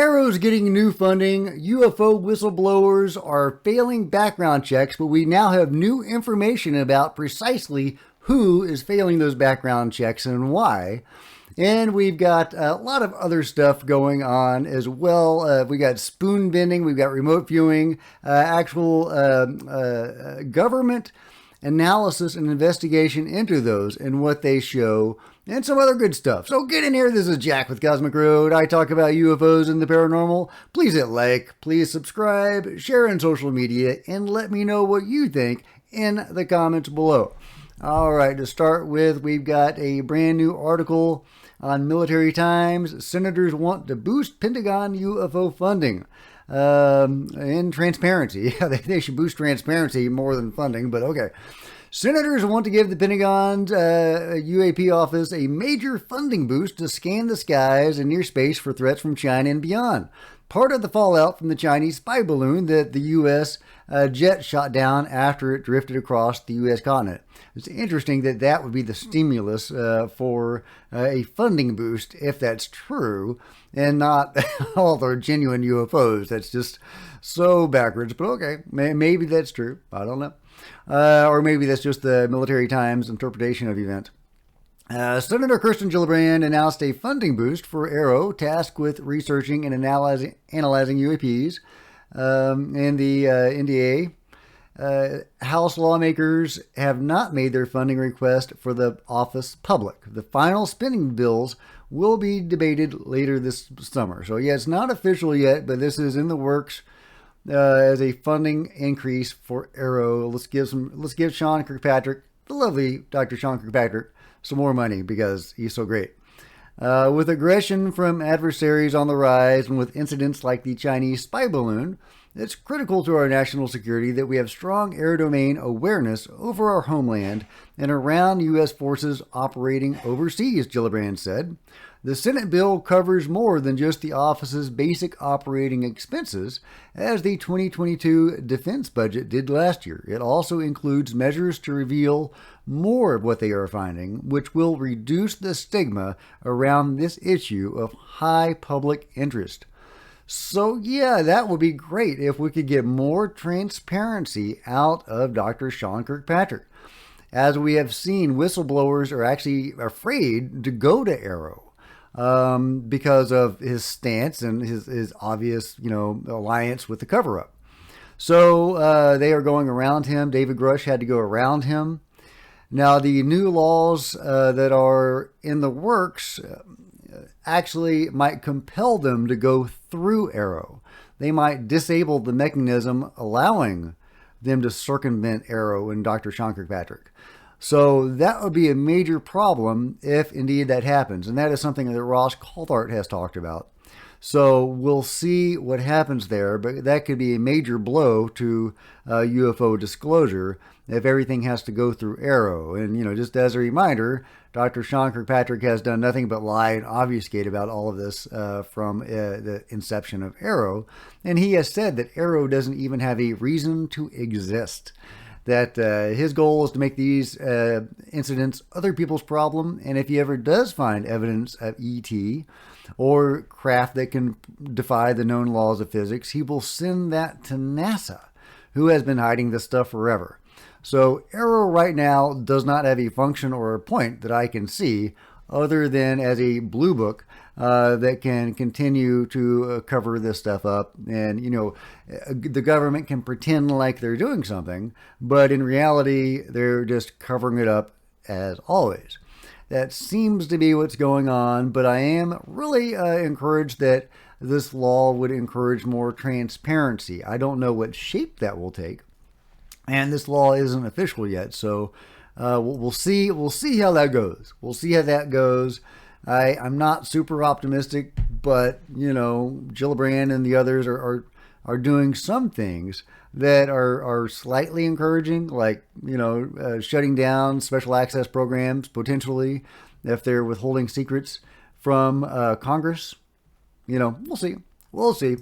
AARO's getting new funding. UFO whistleblowers are failing background checks, but we now have new information about precisely who is failing those background checks and why. And we've got a lot of other stuff going on as well. We got spoon bending, we've got remote viewing, actual government analysis and investigation into those and what they show, and some other good stuff. So get in here. This is Jack with Cosmic Road. I talk about UFOs and the paranormal. Please hit like, please subscribe, share on social media, and let me know what you think in the comments below. All right, to start with, we've got a brand new article on Military Times. Senators want to boost Pentagon UFO funding. And transparency. They should boost transparency more than funding, but okay. Senators want to give the Pentagon's U.A.P. office a major funding boost to scan the skies and near space for threats from China and beyond. Part of the fallout from the Chinese spy balloon that the U.S. Jet shot down after it drifted across the U.S. continent. It's interesting that that would be the stimulus for a funding boost, if that's true, and not all the genuine UFOs. That's just so backwards, but okay, maybe that's true. I don't know. Or maybe that's just the Military Times interpretation of the event. Senator Kirsten Gillibrand announced a funding boost for AARO, tasked with researching and analyzing UAPs. And the NDA, House lawmakers have not made their funding request for the office public. The final spending bills will be debated later this summer. So yeah, it's not official yet, but this is in the works as a funding increase for AARO. Let's give Sean Kirkpatrick, the lovely Dr. Sean Kirkpatrick, some more money because he's so great. With aggression from adversaries on the rise and with incidents like the Chinese spy balloon, it's critical to our national security that we have strong air domain awareness over our homeland and around U.S. forces operating overseas, Gillibrand said. The Senate bill covers more than just the office's basic operating expenses, as the 2022 defense budget did last year. It also includes measures to reveal more of what they are finding, which will reduce the stigma around this issue of high public interest. So yeah, that would be great if we could get more transparency out of Dr. Sean Kirkpatrick. As we have seen, whistleblowers are actually afraid to go to AARO because of his stance and his obvious, alliance with the cover-up. So they are going around him. David Grush had to go around him. Now, the new laws that are in the works actually might compel them to go through AARO. They might disable the mechanism allowing them to circumvent AARO and Dr. Sean Kirkpatrick. So that would be a major problem if indeed that happens. And that is something that Ross Coulthart has talked about. So we'll see what happens there, but that could be a major blow to UFO disclosure if everything has to go through AARO. And, just as a reminder, Dr. Sean Kirkpatrick has done nothing but lie and obfuscate about all of this from the inception of AARO. And he has said that AARO doesn't even have a reason to exist. That his goal is to make these incidents other people's problem. And if he ever does find evidence of ET or craft that can defy the known laws of physics, he will send that to NASA, who has been hiding this stuff forever. So AARO right now does not have a function or a point that I can see other than as a blue book that can continue to cover this stuff up. And, the government can pretend like they're doing something, but in reality, they're just covering it up as always. That seems to be what's going on, but I am really encouraged that this law would encourage more transparency. I don't know what shape that will take, and this law isn't official yet, so we'll see. We'll see how that goes. We'll see how that goes. I'm not super optimistic, but Gillibrand and the others are doing some things that are slightly encouraging, like shutting down special access programs potentially if they're withholding secrets from Congress. We'll see. We'll see.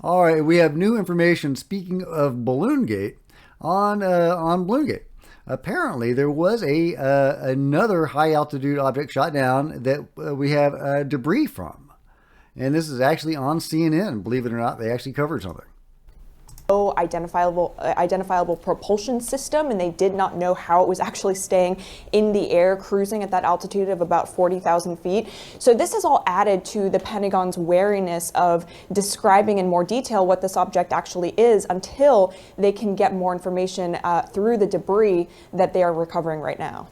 All right, we have new information. Speaking of Balloongate, on Balloongate. Apparently, there was another high-altitude object shot down that we have debris from. And this is actually on CNN. Believe it or not, they actually covered something. Identifiable propulsion system, and they did not know how it was actually staying in the air, cruising at that altitude of about 40,000 feet. So this is all added to the Pentagon's wariness of describing in more detail what this object actually is until they can get more information through the debris that they are recovering right now.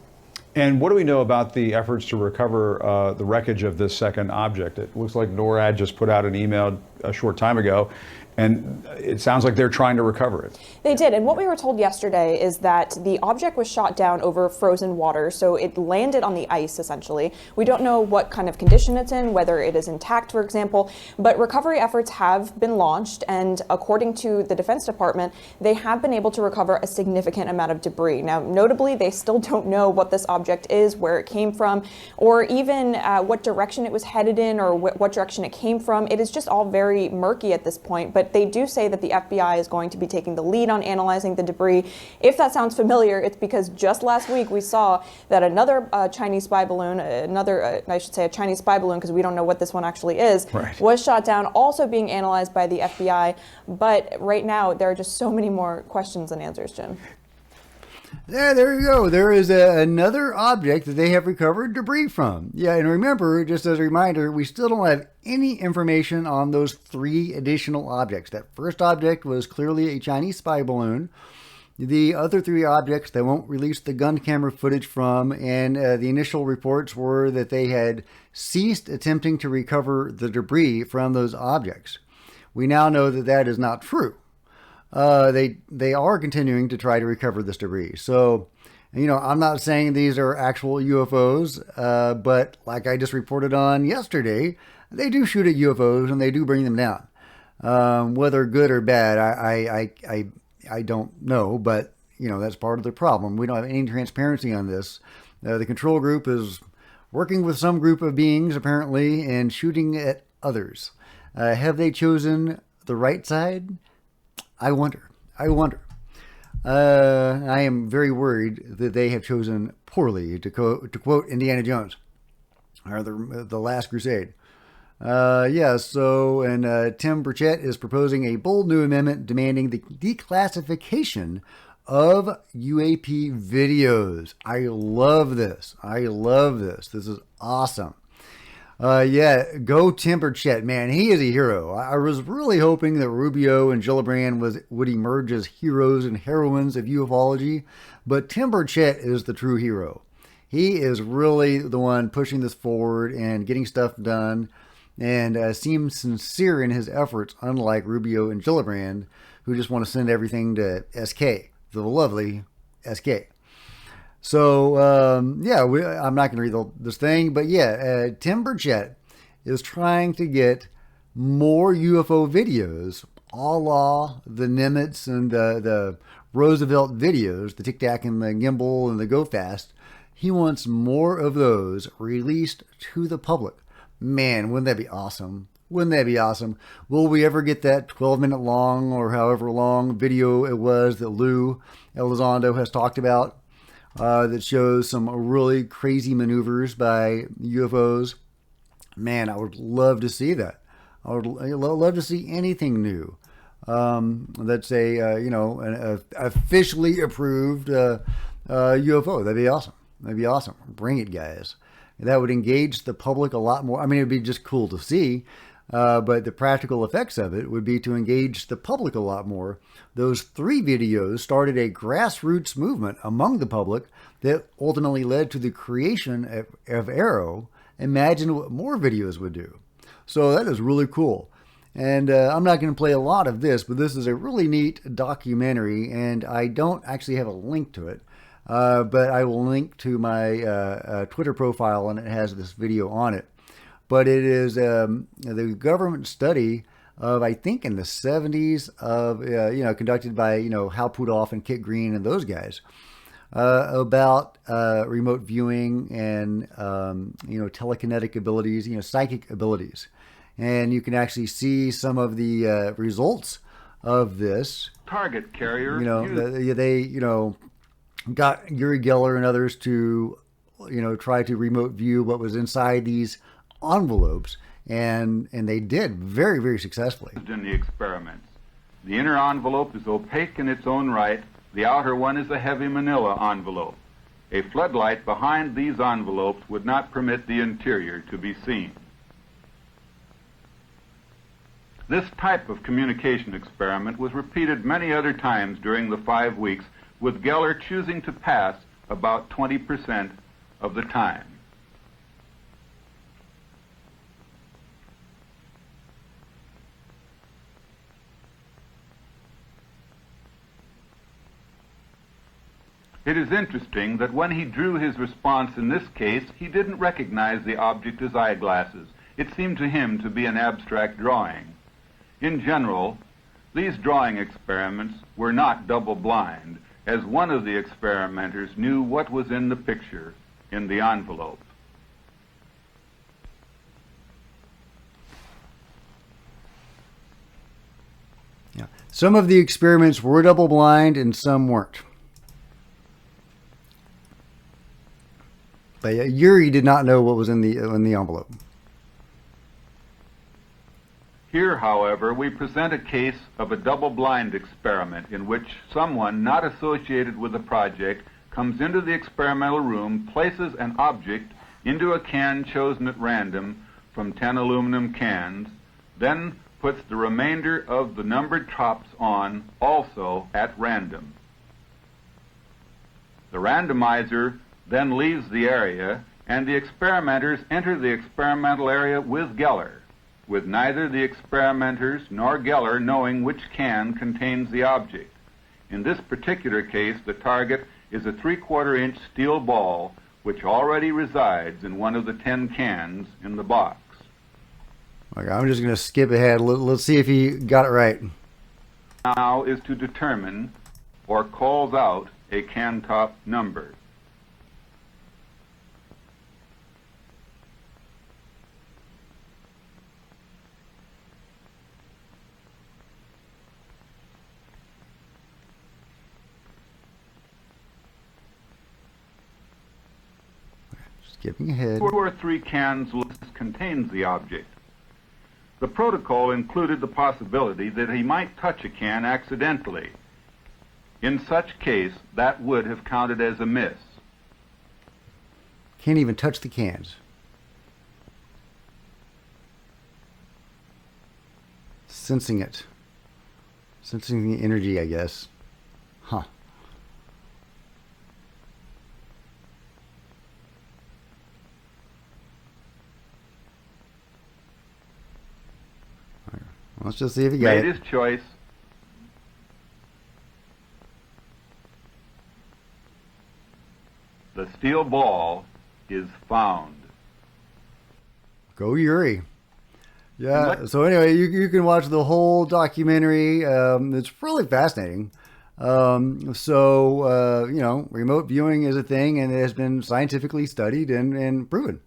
And what do we know about the efforts to recover the wreckage of this second object? It looks like NORAD just put out an email a short time ago, and it sounds like they're trying to recover it. They did, and what we were told yesterday is that the object was shot down over frozen water, so it landed on the ice, essentially. We don't know what kind of condition it's in, whether it is intact, for example, but recovery efforts have been launched, and according to the Defense Department, they have been able to recover a significant amount of debris. Now, notably, they still don't know what this object is, where it came from, or even what direction it was headed in, or what direction it came from. It is just all very murky at this point, but they do say that the FBI is going to be taking the lead on analyzing the debris. If that sounds familiar, it's because just last week we saw that another Chinese spy balloon, I should say a Chinese spy balloon because we don't know what this one actually is, right, was shot down, also being analyzed by the FBI. But right now there are just so many more questions than answers, Jim. There you go. There is another object that they have recovered debris from. Yeah, and remember, just as a reminder, we still don't have any information on those 3 additional objects. That first object was clearly a Chinese spy balloon. The other 3 objects they won't release the gun camera footage from, and the initial reports were that they had ceased attempting to recover the debris from those objects. We now know that that is not true. They are continuing to try to recover this debris. So, I'm not saying these are actual UFOs, but like I just reported on yesterday, they do shoot at UFOs and they do bring them down. Whether good or bad, I don't know, but that's part of the problem. We don't have any transparency on this. The control group is working with some group of beings apparently and shooting at others. Have they chosen the right side? I wonder. I am very worried that they have chosen poorly, to quote Indiana Jones, or the Last Crusade. And Tim Burchett is proposing a bold new amendment demanding the declassification of U.A.P. videos. I love this. This is awesome. Go Tim Burchett, man. He is a hero. I was really hoping that Rubio and Gillibrand would emerge as heroes and heroines of ufology, but Tim Burchett is the true hero. He is really the one pushing this forward and getting stuff done, and seems sincere in his efforts, unlike Rubio and Gillibrand, who just want to send everything to SK, the lovely SK. So, I'm not going to read this thing, but Tim Burchett is trying to get more UFO videos, a la the Nimitz and the Roosevelt videos, the Tic Tac and the Gimbal and the Go Fast. He wants more of those released to the public. Man, wouldn't that be awesome? Will we ever get that 12-minute long or however long video it was that Lou Elizondo has talked about? That shows some really crazy maneuvers by UFOs. Man, I would love to see that. I would love to see anything new. That's an officially approved UFO. That'd be awesome. Bring it, guys. That would engage the public a lot more. I mean, it'd be just cool to see. But the practical effects of it would be to engage the public a lot more. Those 3 videos started a grassroots movement among the public that ultimately led to the creation of AARO. Imagine what more videos would do. So that is really cool. And I'm not going to play a lot of this, but this is a really neat documentary, and I don't actually have a link to it. But I will link to my Twitter profile, and it has this video on it. But it is the government study of, I think, in the 70s of, conducted by, Hal Puthoff and Kit Green and those guys, about remote viewing and, telekinetic abilities, psychic abilities. And you can actually see some of the results of this. Target carrier. They got Uri Geller and others to, try to remote view what was inside these envelopes, and they did very, very successfully. In the experiments, the inner envelope is opaque in its own right. The outer one is a heavy manila envelope. A floodlight behind these envelopes would not permit the interior to be seen. This type of communication experiment was repeated many other times during the 5 weeks, with Geller choosing to pass about 20% of the time. It is interesting that when he drew his response in this case, he didn't recognize the object as eyeglasses. It seemed to him to be an abstract drawing. In general, these drawing experiments were not double-blind, as one of the experimenters knew what was in the picture in the envelope. Yeah. Some of the experiments were double-blind and some weren't. But Yuri did not know what was in the envelope. Here, however, we present a case of a double-blind experiment in which someone not associated with the project comes into the experimental room, places an object into a can chosen at random from 10 aluminum cans, then puts the remainder of the numbered tops on also at random. The randomizer then leaves the area, and the experimenters enter the experimental area with Geller, with neither the experimenters nor Geller knowing which can contains the object. In this particular case, the target is a 3/4-inch steel ball, which already resides in one of the 10 cans in the box. Okay, I'm just going to skip ahead. Let's see if he got it right. Now is to determine or calls out a can top number. Skipping ahead. 2 or 3 cans list contains the object. The protocol included the possibility that he might touch a can accidentally. In such case, that would have counted as a miss. Can't even touch the cans. Sensing it. Sensing the energy, I guess. Huh. Let's just see if he got Made it. his choice. The steel ball is found. Go Yuri. Yeah, so anyway, you can watch the whole documentary. It's really fascinating. You know, remote viewing is a thing, and it has been scientifically studied and proven.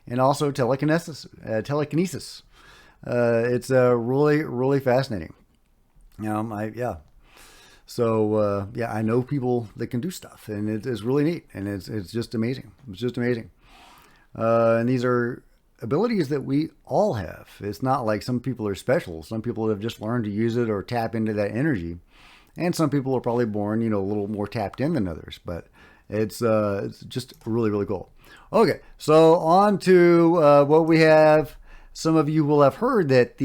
And also telekinesis. It's really, really fascinating. So I know people that can do stuff, and it's really neat, and it's just amazing. It's just amazing. And these are abilities that we all have. It's not like some people are special. Some people have just learned to use it or tap into that energy, and some people are probably born, a little more tapped in than others. But it's just really, really cool. Okay, so on to what we have. Some of you will have heard that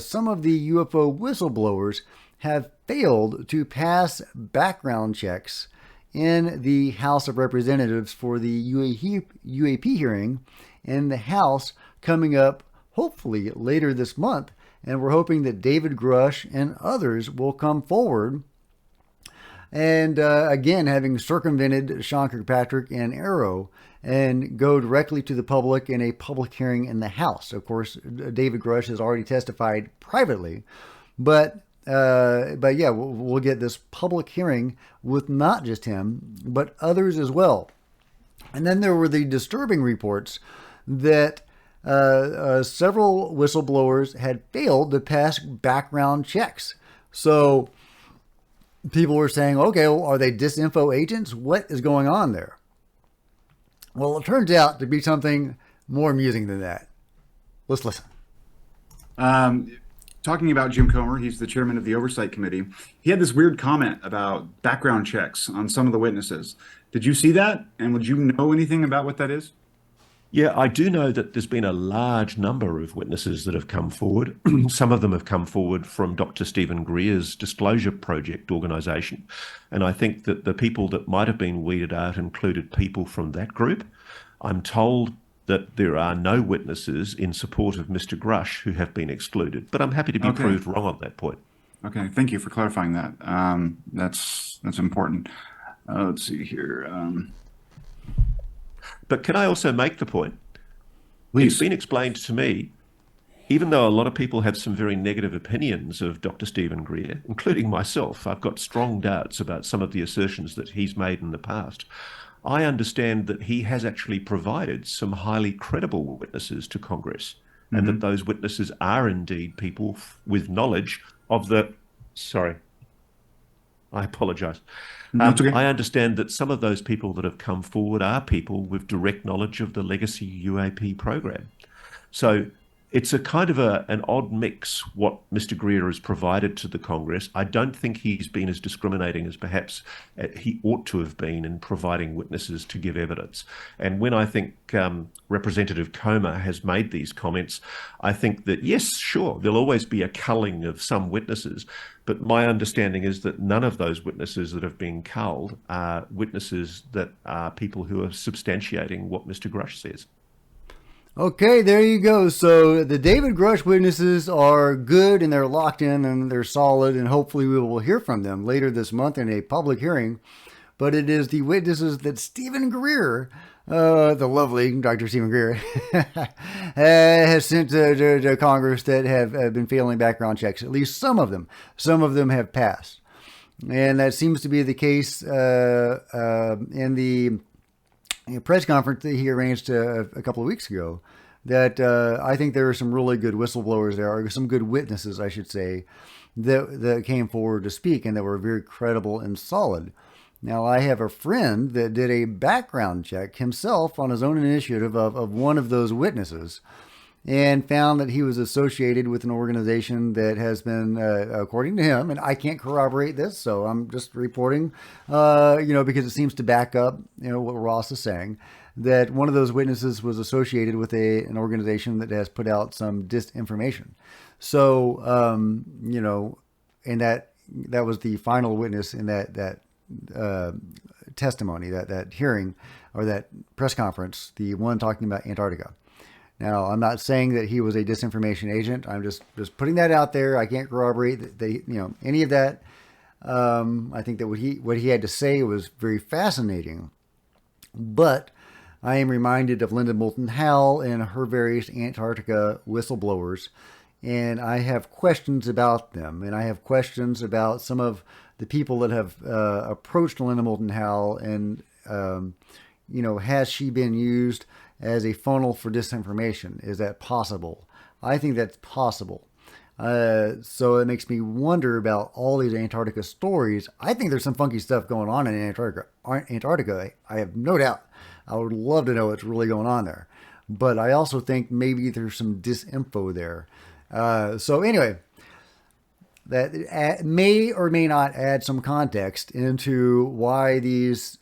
some of the UFO whistleblowers have failed to pass background checks in the House of Representatives for the U.A.P. hearing in the House coming up hopefully later this month. And we're hoping that David Grush and others will come forward. And again, having circumvented Sean Kirkpatrick and AARO, and go directly to the public in a public hearing in the House. Of course, David Grush has already testified privately, but yeah, we'll get this public hearing with not just him, but others as well. And then there were the disturbing reports that several whistleblowers had failed to pass background checks. So people were saying, okay, well, are they disinfo agents? What is going on there? Well, it turns out to be something more amusing than that. Let's listen. Talking about Jim Comer, he's the chairman of the Oversight Committee. He had this weird comment about background checks on some of the witnesses. Did you see that? And would you know anything about what that is? Yeah, I do know that there's been a large number of witnesses that have come forward. Some of them have come forward from Dr. Stephen Greer's Disclosure Project organisation. And I think that the people that might have been weeded out included people from that group. I'm told that there are no witnesses in support of Mr. Grush who have been excluded, but I'm happy to be proved wrong on that point. Okay, thank you for clarifying that. That's important. Let's see here. But can I also make the point? Please. It's been explained to me, even though a lot of people have some very negative opinions of Dr. Stephen Greer, including myself, I've got strong doubts about some of the assertions that he's made in the past. I understand that he has actually provided some highly credible witnesses to Congress, and that those witnesses are indeed people with knowledge of the... Sorry, I apologize. That's okay. I understand that some of those people that have come forward are people with direct knowledge of the legacy U.A.P. program. So it's a kind of an odd mix what Mr. Greer has provided to the Congress. I don't think he's been as discriminating as perhaps he ought to have been in providing witnesses to give evidence. And when I think Representative Comer has made these comments, I think that, yes, sure, there'll always be a culling of some witnesses, but my understanding is that none of those witnesses that have been culled are witnesses that are people who are substantiating what Mr. Grush says. Okay, there you go. So the David Grush witnesses are good and they're locked in and they're solid, and hopefully we will hear from them later this month in a public hearing. But it is the witnesses that Stephen Greer, the lovely Dr. Stephen Greer, has sent to Congress that have been failing background checks. At least some of them. Some of them have passed. And that seems to be the case in the press conference that he arranged a couple of weeks ago, that I think there are some really good whistleblowers there, or some good witnesses, I should say, that came forward to speak and that were very credible and solid. Now, I have a friend that did a background check himself on his own initiative of one of those witnesses, and found that he was associated with an organization that has been, according to him, and I can't corroborate this, so I'm just reporting, because it seems to back up, what Ross is saying, that one of those witnesses was associated with an organization that has put out some disinformation. So, and that was the final witness in that testimony, that hearing, or that press conference, the one talking about Antarctica. Now, I'm not saying that he was a disinformation agent. I'm just putting that out there. I can't corroborate that, any of that. I think that what he had to say was very fascinating. But I am reminded of Linda Moulton Howe and her various Antarctica whistleblowers, and I have questions about them. And I have questions about some of the people that have approached Linda Moulton Howe, and has she been used as a funnel for disinformation? Is that possible? I think that's possible. So it makes me wonder about all these Antarctica stories. I think there's some funky stuff going on in Antarctica. I have no doubt. I would love to know what's really going on there. But I also think maybe there's some disinfo there. So anyway, that may or may not add some context into why these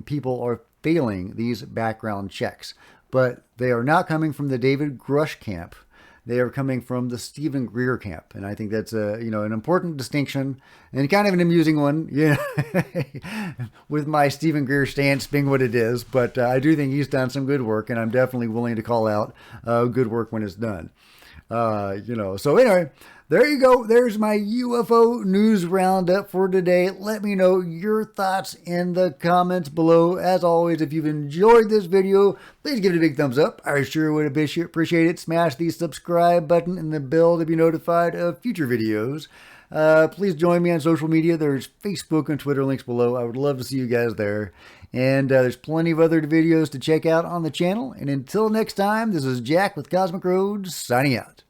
people are failing these background checks. But they are not coming from the David Grush camp. They are coming from the Stephen Greer camp. And I think that's an important distinction, and kind of an amusing one, with my Stephen Greer stance being what it is. But I do think he's done some good work, and I'm definitely willing to call out good work when it's done. So anyway, there you go. There's my UFO news roundup for today. Let me know your thoughts in the comments below. As always, if you've enjoyed this video, please give it a big thumbs up. I sure would appreciate it. Smash the subscribe button and the bell to be notified of future videos. Please join me on social media. There's Facebook and Twitter links below. I would love to see you guys there. And there's plenty of other videos to check out on the channel. And until next time, this is Jack with Cosmic Roads, signing out.